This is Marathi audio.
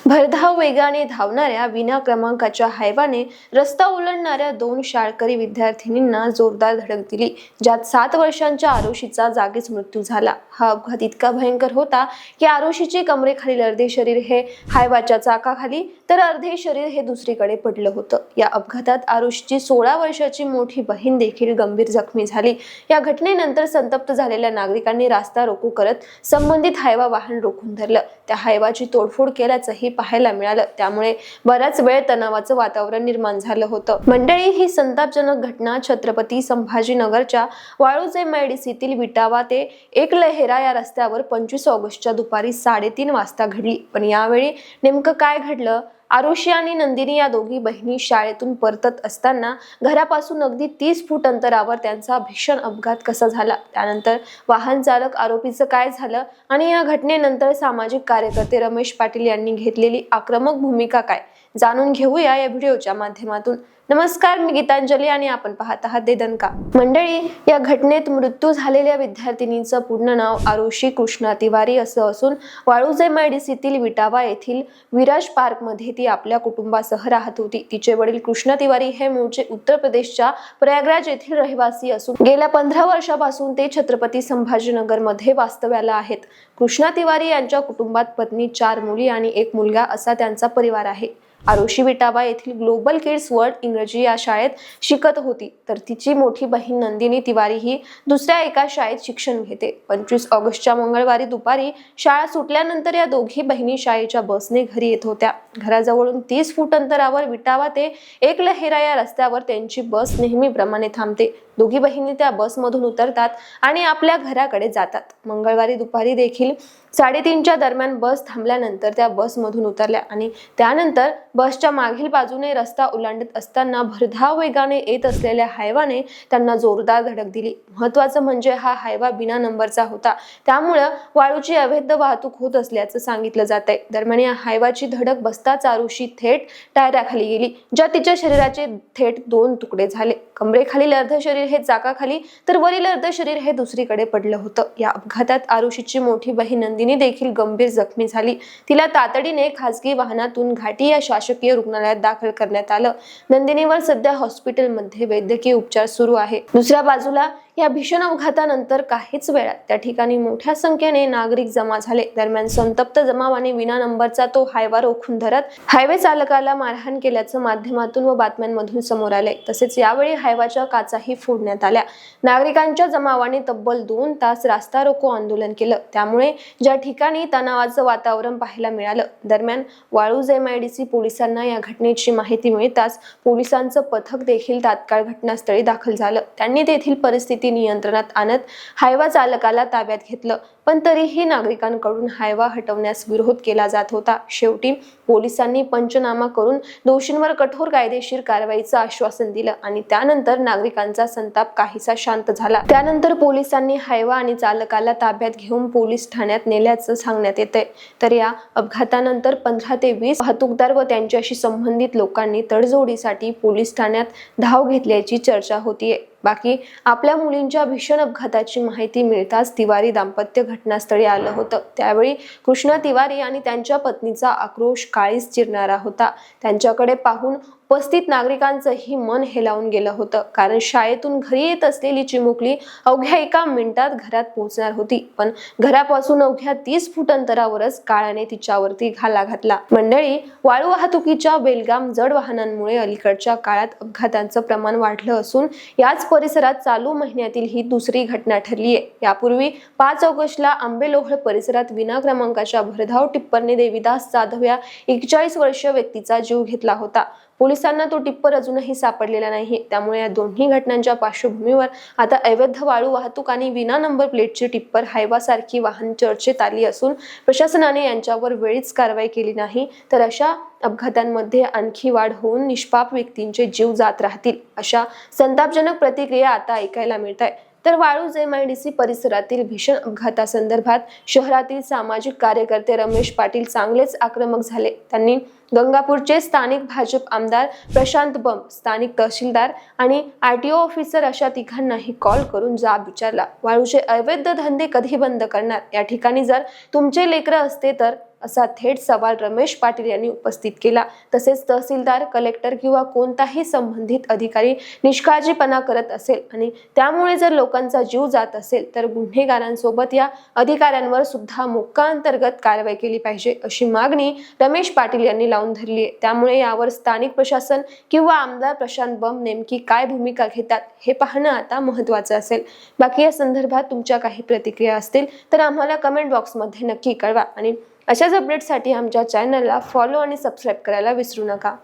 भरधाव वेगाने धावणाऱ्या विना क्रमांकाच्या हायवाने रस्ता ओलांडणाऱ्या दोन शाळकरी विद्यार्थिनींना जोरदार धडक दिली, ज्यात 7 वर्षांच्या आरुषीचा जागीच मृत्यू झाला। हा अपघात इतका भयंकर होता की आरुषीचे कमरेखालील अर्धे शरीर हे हायवाच्या चाकाखाली तर अर्धे शरीर हे दुसरीकडे पडलं होतं। या अपघातात आरुषीची 16 वर्षाची मोठी बहीण देखील गंभीर जखमी झाली। या घटनेनंतर संतप्त झालेल्या नागरिकांनी रास्ता रोको करत संबंधित हायवा वाहन रोखून धरलं। त्या हायवाची तोडफोड केल्याचंही पाहायला मिळालं, त्यामुळे बराच वेळ तणावाचं वातावरण निर्माण झालं होतं। मंडळी, ही संतापजनक घटना छत्रपती संभाजीनगरच्या वाळूज MIDCतील विटावा ते एकलहेरा या रस्त्यावर 25 ऑगस्टच्या दुपारी 3:30 वाजता घडली। पण यावेळी नेमकं काय घडलं? आरुषी आणि नंदिनी या दोघी बहिणी शाळेतून परतत असताना घरापासून अगदी 30 फूट अंतरावर त्यांचा भीषण अपघात कसा झाला, त्यानंतर वाहन चालक आरोपीचं काय झालं आणि या घटनेनंतर सामाजिक कार्यकर्ते रमेश पाटील यांनी घेतलेली आक्रमक भूमिका काय, जाणून घेऊया या व्हिडिओच्या माध्यमातून। नमस्कार, मी गीतांजली आणि आपण पाहत आहात दंका। मंडळी, या घटनेत मृत्यू झालेल्या विद्यार्थिनीचं पूर्ण नाव आरुषी कृष्णा तिवारी असं असून वाळूज MIDCतील विटावा येथील विराज पार्क मध्ये ती आपल्या कुटुंबासह राहत होती। तिचे वडील कृष्णा तिवारी हे मूळचे उत्तर प्रदेशच्या प्रयागराज येथील रहिवासी असून गेल्या 15 वर्षापासून ते छत्रपती संभाजीनगर मध्ये वास्तव्याला आहेत। कृष्णा तिवारी यांच्या कुटुंबात पत्नी, 4 मुली आणि 1 मुलगा असा त्यांचा परिवार आहे। आरुषी विटावा येथील ग्लोबल किड्स वर्ल्ड इंग्रजी या शाळेत शिकत होती, तर तिची मोठी बहीण नंदिनी तिवारी ही दुसऱ्या एका शाळेत शिक्षण घेते। 25 ऑगस्टच्या मंगळवारी दुपारी शाळा सुटल्यानंतर या दोघी बहिणी शाळेच्या बसने घरी येत होत्या। घराजवळून 30 फूट अंतरावर विटावा ते एकलहेरा या रस्त्यावर त्यांची बस नेहमीप्रमाणे थांबते। दोघी बहिणी त्या बसमधून उतरतात आणि आपल्या घराकडे जातात। मंगळवारी दुपारी देखील 3:30च्या दरम्यान बस थांबल्यानंतर त्या बसमधून उतरल्या आणि त्यानंतर बसच्या मागील बाजूने रस्ता ओलांडत असताना भरधाव वेगाने येत असलेल्या हायवाने त्यांना जोरदार धडक दिली। महत्त्वाचं म्हणजे हा हायवा बिना नंबरचा होता, त्यामुळे वाळूची अवैध वाहतूक होत असल्याचं सांगितलं जात आहे। दरम्यान या हायवाची धडक बसताच आरुषी थेट टायराखाली गेली, ज्या तिच्या शरीराचे थेट 2 तुकडे झाले। कमरेखालील अर्ध शरीर हे चाकाखाली तर वरील अर्ध शरीर हे दुसरीकडे पडलं होतं। या अपघातात आरुषीची मोठी बहीण नंदिनी देखील गंभीर जखमी झाली। तिला तातडीने खासगी वाहनातून घाटी या शासकीय रुग्णालयात दाखल करण्यात आलं। नंदिनीवर सध्या हॉस्पिटलमध्ये वैद्यकीय उपचार सुरू आहे। दुसऱ्या बाजूला या भीषण अपघातानंतर काहीच वेळात त्या ठिकाणी मोठ्या संख्येने नागरिक जमा झाले। दरम्यान संतप्त जमावाने विना नंबरचा तो हायवा रोखून धरत हायवे चालकाला मारहाण केल्याचं माध्यमातून व बातम्यांमधून समोर आले। तसेच यावेळी हायवाच्या काचाही फोडण्यात आल्या। नागरिकांच्या जमावाने तब्बल 2 तास रास्ता रोको आंदोलन केलं, त्यामुळे ज्या ठिकाणी तणावाचं वातावरण पाहायला मिळालं। दरम्यान वाळूज MIDC पोलिसांना या घटनेची माहिती मिळताच पोलिसांचं पथक देखील तात्काळ घटनास्थळी दाखल झालं। त्यांनी तेथील परिस्थिती नियंत्रणात आणत हायवा चालकाला ताब्यात घेतलं, पण तरीही नागरिकांकडून हायवा हटवण्यास विरोध केला जात होता। शेवटी पोलिसांनी पंचनामा करून दोषींवर कठोर कायदेशीर कारवाईचं आश्वासन दिलं आणि त्यानंतर नागरिकांचा संताप काहीसा शांत झाला। त्यानंतर पोलिसांनी हायवा आणि चालकाला ताब्यात घेऊन पोलीस ठाण्यात नेल्याचं सांगण्यात येतंय। तर या अपघातानंतर 15 ते 20 वाहतूकदार व त्यांच्याशी संबंधित लोकांनी तडजोडीसाठी पोलीस ठाण्यात धाव घेतल्याची चर्चा होतीये। बाकी आपल्या मुलींच्या भीषण अपघाताची माहिती मिळताच तिवारी दाम्पत्य घटनास्थळी आलं होतं। त्यावेळी कृष्णा तिवारी आणि त्यांच्या पत्नीचा आक्रोश काळीज चिरणारा होता। त्यांच्याकडे पाहून उपस्थित नागरिकांचंही मन हेलावून गेलं होतं, कारण शाळेतून घरी येत असलेली चिमुकली अवघ्या 1 मिनिटात घरात पोहोचणार होती, पण घरापासून अवघ्या 30 फूट अंतरावरच काळाने तिच्यावरती घाला घातला। मंडळी, वाळू वाहतुकीच्या बेलगाम जड वाहनांमुळे अलीकडच्या काळात अपघातांचं प्रमाण वाढलं असून याच परिसरात चालू महिन्यातील ही दुसरी घटना ठरली आहे। यापूर्वी 5 ऑगस्टला आंबेलोहळ परिसरात विना क्रमांकाच्या भरधाव टिप्परने देविदास जाधव या 41 वर्षीय व्यक्तीचा जीव घेतला होता। पोलिसांना तो टिप्पर अजूनही सापडलेला नाही, त्यामुळे या दोन्ही घटनांच्या पार्श्वभूमीवर आता अवैध वाळू वाहतूक आणि विना नंबर प्लेटची टिप्पर हायवा सारखी वाहन चर्चेत आली असून प्रशासनाने यांच्यावर वेळीच कारवाई केली नाही तर अशा अपघातांमध्ये आणखी वाढ होऊन निष्पाप व्यक्तींचे जीव जात राहतील, अशा संतापजनक प्रतिक्रिया आता ऐकायला मिळत आहे। तर वाळूज MIDC परिसरातील भीषण अपघातासंदर्भात शहरातील सामाजिक कार्यकर्ते रमेश पाटील चांगलेच आक्रमक झाले। त्यांनी गंगापूरचे स्थानिक भाजप आमदार प्रशांत बंब, स्थानिक तहसीलदार आणि RTO ऑफिसर अशा तिघांनाही कॉल करून जाब विचारला। वाळूचे अवैध धंदे कधी बंद करणार? या ठिकाणी जर तुमचे लेकरं असते तर असा थेट सवाल रमेश पाटील यांनी उपस्थित केला. तसेच तहसीलदार, कलेक्टर किंवा कोणताही संबंधित अधिकारी निष्काळजीपणा करत असेल आणि त्यामुळे जर लोकांचा जीव जात असेल तर गुन्हेगारांसोबत या अधिकाऱ्यांवर सुद्धा मोक्का अंतर्गत कारवाई केली पाहिजे, अशी मागणी रमेश पाटील यांनी लावून धरली आहे. त्यामुळे यावर स्थानिक प्रशासन किंवा आमदार प्रशांत बंब नेमकी काय भूमिका घेतात हे पाहणं आता महत्त्वाचं असेल. बाकी या संदर्भात तुमच्या काही प्रतिक्रिया असतील तर आम्हाला कमेंट बॉक्समध्ये नक्की कळवा आणि अशाच अपडेटसाठी आमच्या चॅनलला फॉलो आणि सबस्क्राईब करायला विसरू नका.